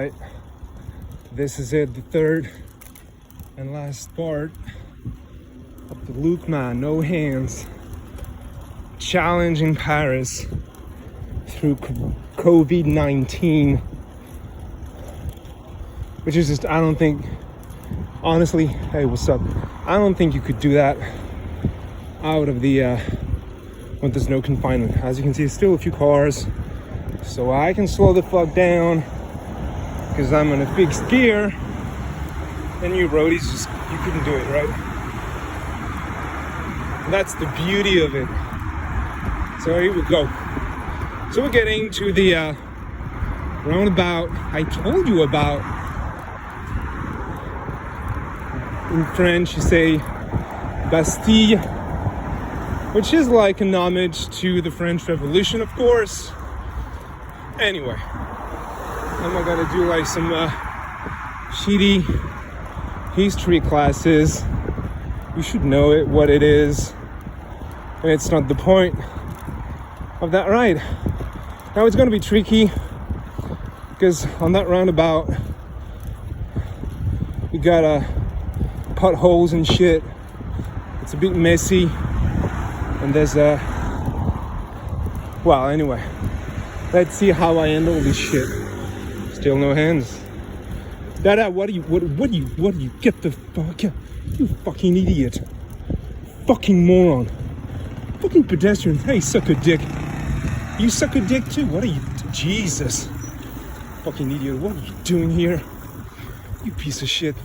right, this is it, the third and last part of the Lookmanohands challenge in Paris through Covid19, which is just, I don't think, honestly, hey, what's up? I don't think you could do that out of the, when there's no confinement. As you can see, there's still a few cars, so I can slow the fuck down because I'm in a fixed gear, and you roadies just, you couldn't do it, right? And that's the beauty of it. So here we go. So we're getting to the roundabout I told you about. In French, you say Bastille, which is like an homage to the French Revolution, of course. Anyway, I'm not gonna do like some shitty history classes. You should know it, what it is, and it's not the point of that ride. Now it's gonna be tricky because on that roundabout we got potholes and shit. It's a bit messy, and there's well, anyway, let's see how I handle this shit. Still no hands. Dada, what do you get the fuck? You fucking idiot. Fucking moron. Fucking pedestrian. Hey, suck a dick. You suck a dick too. What are you? Jesus. Fucking idiot. What are you doing here? You piece of shit.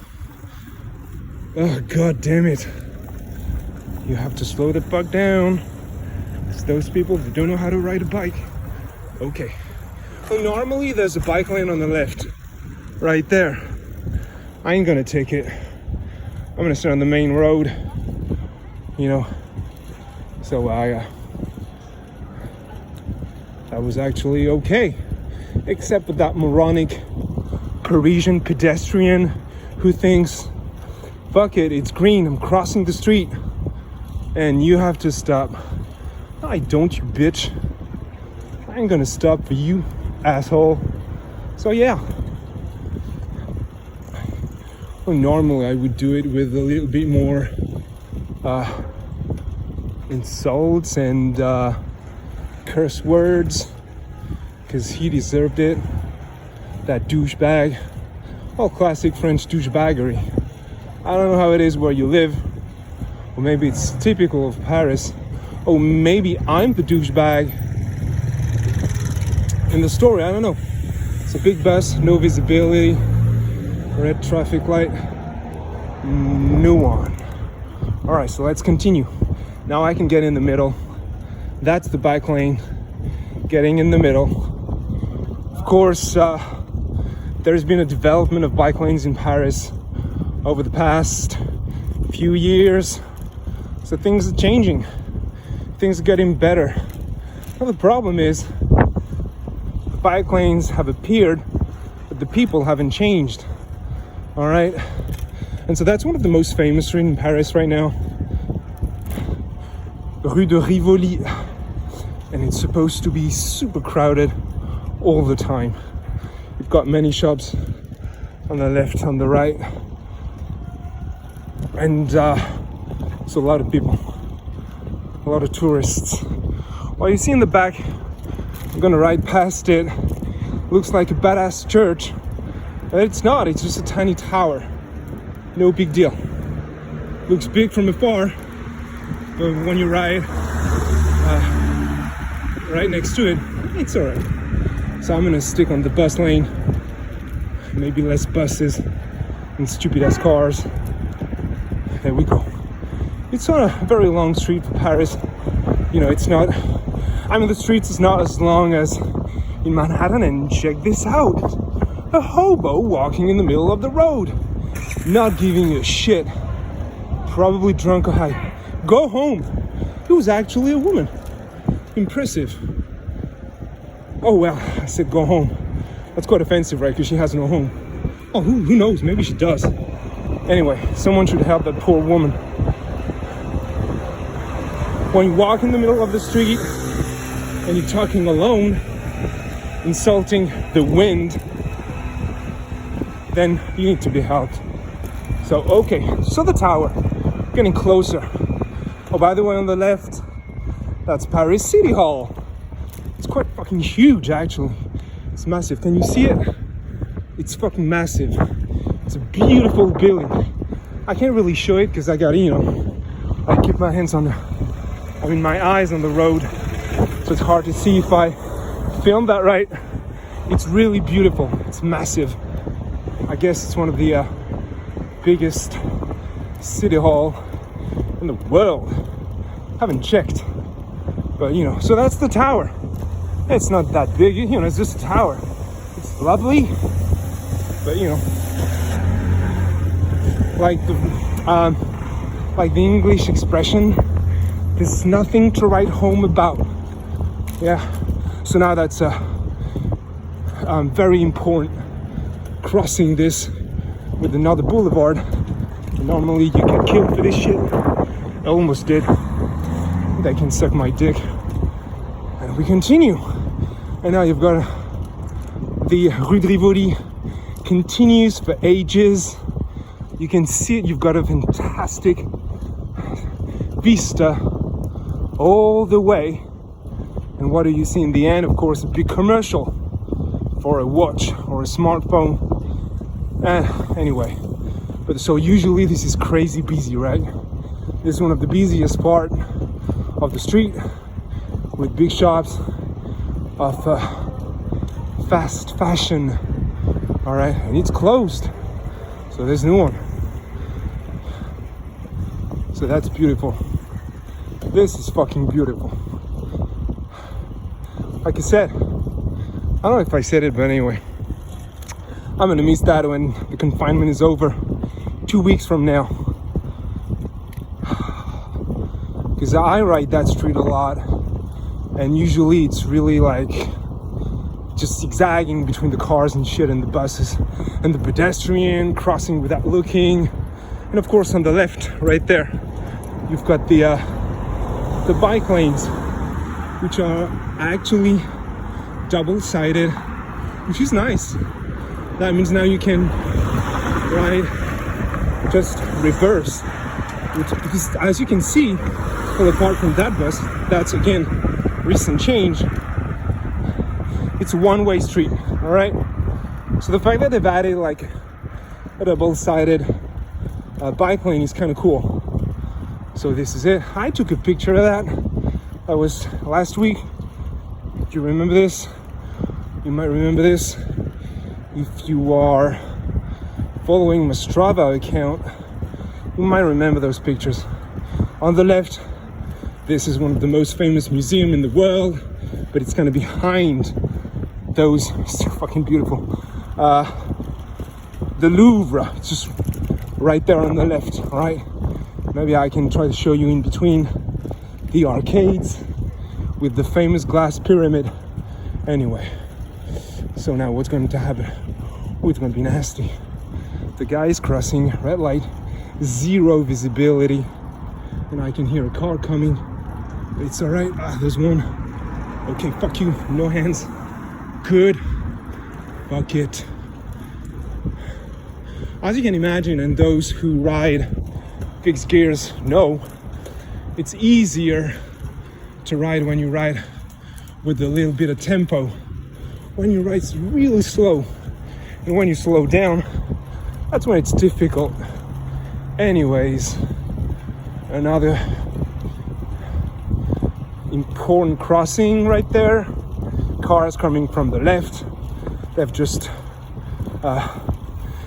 Oh, god damn it. You have to slow the fuck down. It's those people who don't know how to ride a bike. Okay. Well, normally there's a bike lane on the left. Right there. I ain't gonna take it. I'm gonna stay on the main road. You know. So that was actually okay. Except for that moronic Parisian pedestrian who thinks, fuck it, it's green, I'm crossing the street and you have to stop. I don't, you bitch. I ain't gonna stop for you, asshole. So yeah. Well, normally I would do it with a little bit more insults and curse words, because he deserved it. That douchebag. Well, classic French douchebaggery. I don't know how it is where you live, or maybe it's typical of Paris. Oh, maybe I'm the douchebag in the story, I don't know. It's a big bus, no visibility, red traffic light, no one. All right, so let's continue. Now I can get in the middle. That's the bike lane, getting in the middle. Of course, there's been a development of bike lanes in Paris over the past few years, so things are changing, things are getting better. Well, the problem is the bike lanes have appeared, but the people haven't changed. All right, and so that's one of the most famous streets in Paris right now, Rue de Rivoli, and it's supposed to be super crowded all the time. You've got many shops on the left, on the right, and it's a lot of people, a lot of tourists. Well, you see in the back, I'm gonna ride past it. Looks like a badass church, but it's not. It's just a tiny tower. No big deal. Looks big from afar, but when you ride right next to it, it's alright. So I'm gonna stick on the bus lane. Maybe less buses and stupid ass cars. There we go. It's not a very long street for Paris. You know, it's not, I mean, the streets is not as long as in Manhattan, and check this out. A hobo walking in the middle of the road. Not giving a shit. Probably drunk or high. Go home. It was actually a woman. Impressive. Oh well, I said go home. That's quite offensive, right? Because she has no home. Oh, who knows? Maybe she does. Anyway, someone should help that poor woman. When you walk in the middle of the street and you're talking alone, insulting the wind, then you need to be helped. So, okay, so the tower, getting closer. Oh, by the way, on the left, that's Paris City Hall. It's quite fucking huge, actually. It's massive. Can you see it? It's fucking massive. It's a beautiful building. I can't really show it because I got, I keep my hands on my eyes on the road. So it's hard to see if I film that right. It's really beautiful. It's massive. I guess it's one of the biggest city hall in the world. Haven't checked. But, so that's the tower. It's not that big, it's just a tower. It's lovely. But, like the English expression, there's nothing to write home about. Yeah. So now that's very important. Crossing this with another boulevard. Normally you get killed for this shit. I almost did. They can suck my dick. And we continue. And now you've got the Rue de Rivoli continues for ages. You can see it. You've got a fantastic vista all the way. And what do you see in the end? Of course, a big commercial for a watch or a smartphone. Anyway, but so usually this is crazy busy, right? This is one of the busiest part of the street with big shops of fast fashion. All right, and it's closed, so there's no one. So that's beautiful. This is fucking beautiful. Like I said, I don't know if I said it, but anyway, I'm gonna miss that when the confinement is over 2 weeks from now. Because I ride that street a lot, and usually it's really like just zigzagging between the cars and shit and the buses and the pedestrian crossing without looking. And of course on the left, right there, you've got the bike lanes, which are actually double-sided, which is nice. That means now you can ride just reverse, because as you can see, well, apart from that bus, that's again recent change, it's a one-way street. All right, so the fact that they've added like a double-sided bike lane is kind of cool. So this is it. I took a picture of that. That was last week. Do you remember this? You might remember this if you are following my Strava account. You might remember those pictures. On the left, this is one of the most famous museums in the world, but it's kind of behind those. It's so fucking beautiful. The Louvre, it's just right there on the left. All right, maybe I can try to show you in between the arcades with the famous glass pyramid. Anyway, so now what's going to happen? Oh, it's going to be nasty. The guy is crossing, red light, zero visibility, and I can hear a car coming. But it's all right. There's one. Okay, fuck you. No hands. Good. Fuck it. As you can imagine, and those who ride fixed gears know, it's easier to ride when you ride with a little bit of tempo. When you ride really slow, and when you slow down, that's when it's difficult. Anyways, another important crossing right there. Cars coming from the left. They've just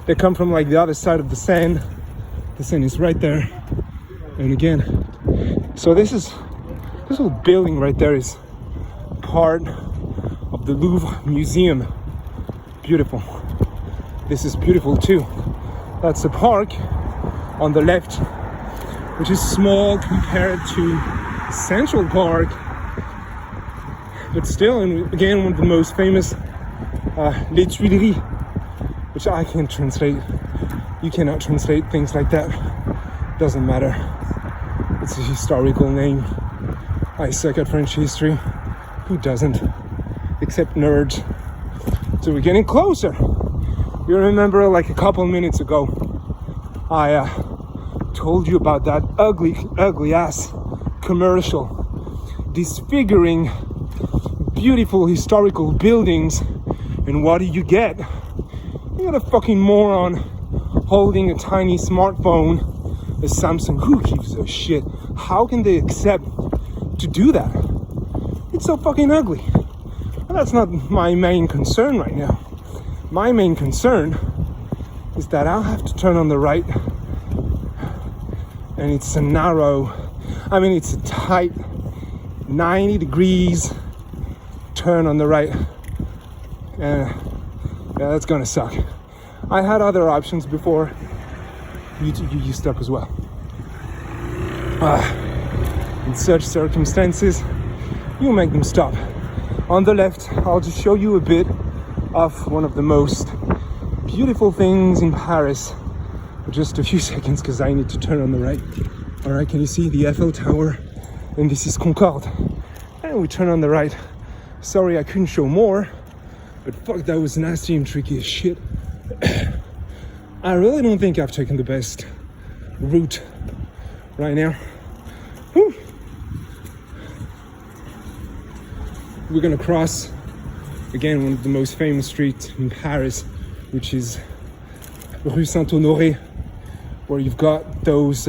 they come from like the other side of the Seine. The Seine is right there. And again, so this little building right there is part of the Louvre Museum. Beautiful. This is beautiful too. That's a park on the left, which is small compared to Central Park, but still, and again, one of the most famous, Les Tuileries, which I can't translate. You cannot translate things like that. Doesn't matter. It's a historical name. I suck at French history. Who doesn't? Except nerds. So we're getting closer. You remember like a couple minutes ago, I told you about that ugly ass commercial disfiguring beautiful historical buildings, and what do you get? You got a fucking moron holding a tiny smartphone, a Samsung. Who gives a shit? How can they accept to do that? It's so fucking ugly. And that's not my main concern right now. My main concern is that I'll have to turn on the right, and it's a it's a tight 90 degrees turn on the right, and yeah, that's gonna suck. I had other options before. You stuck as well. In such circumstances, you make them stop. On the left, I'll just show you a bit of one of the most beautiful things in Paris for just a few seconds, because I need to turn on the right. All right, can you see the Eiffel Tower? And this is Concorde. And we turn on the right. Sorry, I couldn't show more, but fuck, that was nasty and tricky as shit. I really don't think I've taken the best route right now. Whew. We're gonna cross again one of the most famous streets in Paris, which is Rue Saint-Honoré, where you've got those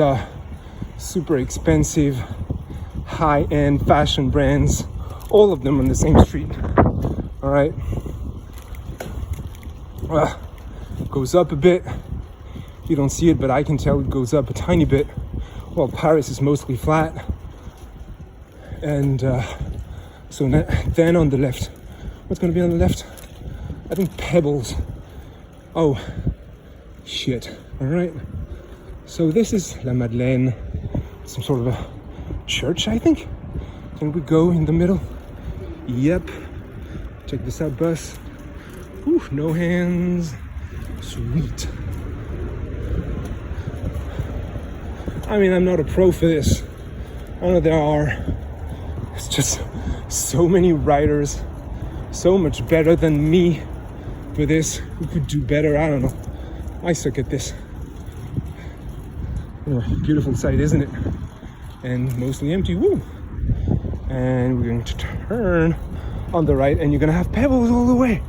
super expensive high-end fashion brands, all of them on the same street. All right, goes up a bit. You don't see it, but I can tell it goes up a tiny bit. Well, Paris is mostly flat, and so then on the left, what's going to be on the left? I think Pebbles. Oh shit. All right, so this is La Madeleine, some sort of a church, I think. Can we go in the middle? Yep. Check this out, bus. Ooh, no hands. Sweet. I mean, I'm not a pro for this. I know there are. It's just so many writers, so much better than me for this. Who could do better? I don't know. I suck at this. Oh, beautiful sight, isn't it? And mostly empty. Woo! And we're going to turn on the right, and you're gonna have pebbles all the way,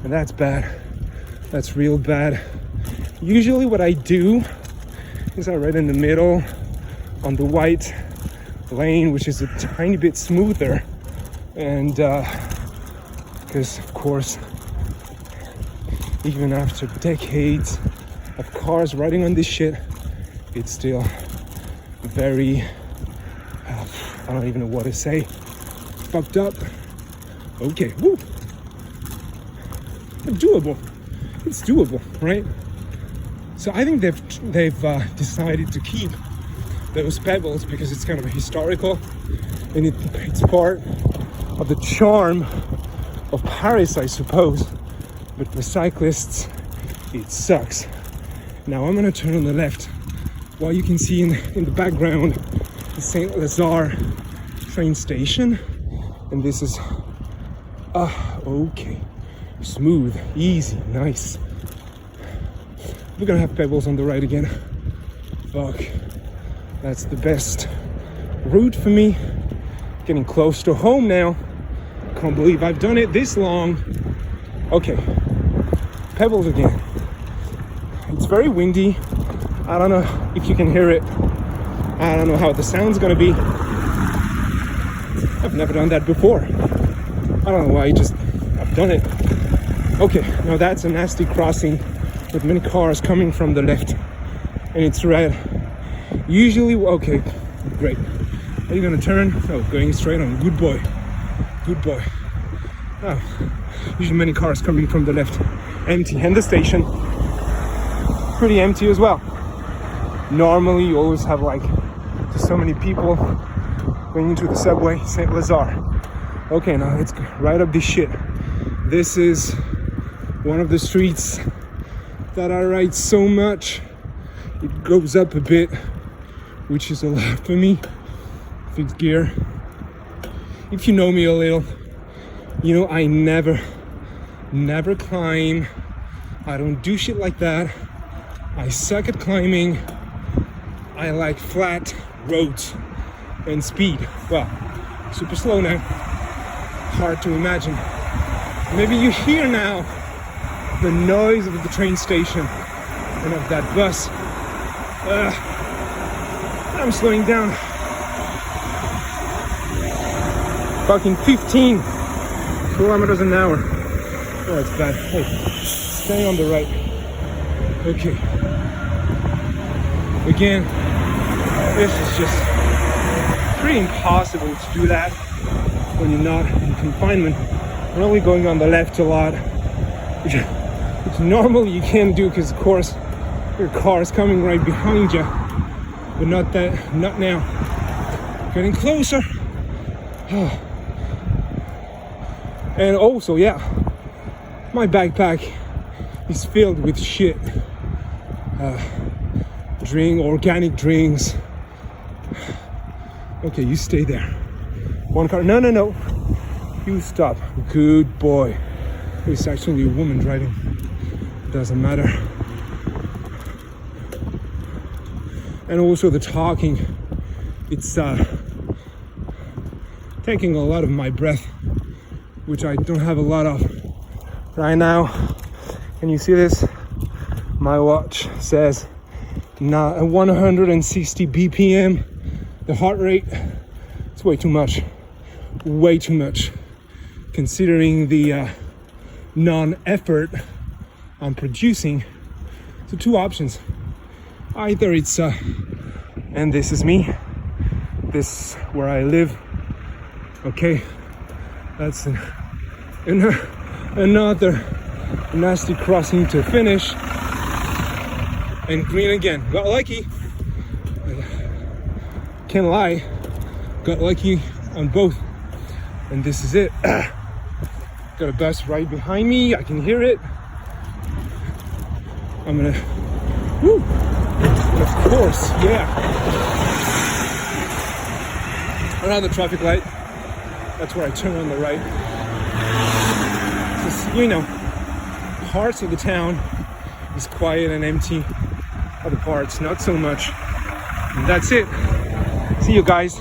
and that's bad. That's real bad. Usually what I do is I ride in the middle on the white lane, which is a tiny bit smoother, and because of course, even after decades of cars riding on this shit, it's still very I don't even know what to say. Fucked up. Okay, woo. Doable. It's doable, right? So I think they've decided to keep those pebbles because it's kind of historical, and it's part of the charm of Paris, I suppose. But for cyclists, it sucks. Now I'm gonna turn on the left. While you can see in the background the Saint Lazare train station, and this is okay, smooth, easy, nice. We're gonna have pebbles on the right again. Fuck, that's the best route for me. Getting close to home now. Can't believe I've done it this long. Okay, pebbles again. It's very windy. I don't know if you can hear it. I don't know how the sound's gonna be. I've never done that before. I don't know why, I've done it. Okay, now that's a nasty crossing with many cars coming from the left, and it's red. Usually, okay, great. Are you gonna turn? Oh, going straight on. Good boy. Good boy. Oh, usually many cars coming from the left. Empty, and the station pretty empty as well. Normally, you always have like so many people going into the subway, Saint Lazare. Okay, now let's go right up this shit. This is one of the streets that I ride so much. It goes up a bit, which is a lot for me. Fixed gear. If you know me a little, you know I never climb I don't do shit like that. I suck at climbing. I like flat roads and speed. Well, super slow now. Hard to imagine. Maybe you hear now the noise of the train station and of that bus. I'm slowing down. Fucking 15 kilometers an hour. Oh, it's bad. Hey, stay on the right. Okay. Again, this is just pretty impossible to do that when you're not in confinement. We're only going on the left a lot, which normally you can't do because, of course, your car is coming right behind you. But not now. Getting closer. And also, yeah, my backpack is filled with shit. Organic drinks. Okay, you stay there. One car. No. You stop. Good boy. It's actually a woman driving. Doesn't matter. And also the talking. It's taking a lot of my breath, which I don't have a lot of right now. Can you see this? My watch says 160 BPM. The heart rate. It's way too much. Way too much. Considering the non-effort I'm producing. So two options. Either it's and this is me. This where I live. Okay, that's another nasty crossing to finish. And green again. Got lucky. Can't lie. Got lucky on both. And this is it. Got a bus right behind me. I can hear it. I'm gonna. Woo! And of course, yeah. Around the traffic light. That's where I turn on the right. Just, you know, parts of the town is quiet and empty. Other parts, not so much. And that's it. See you guys.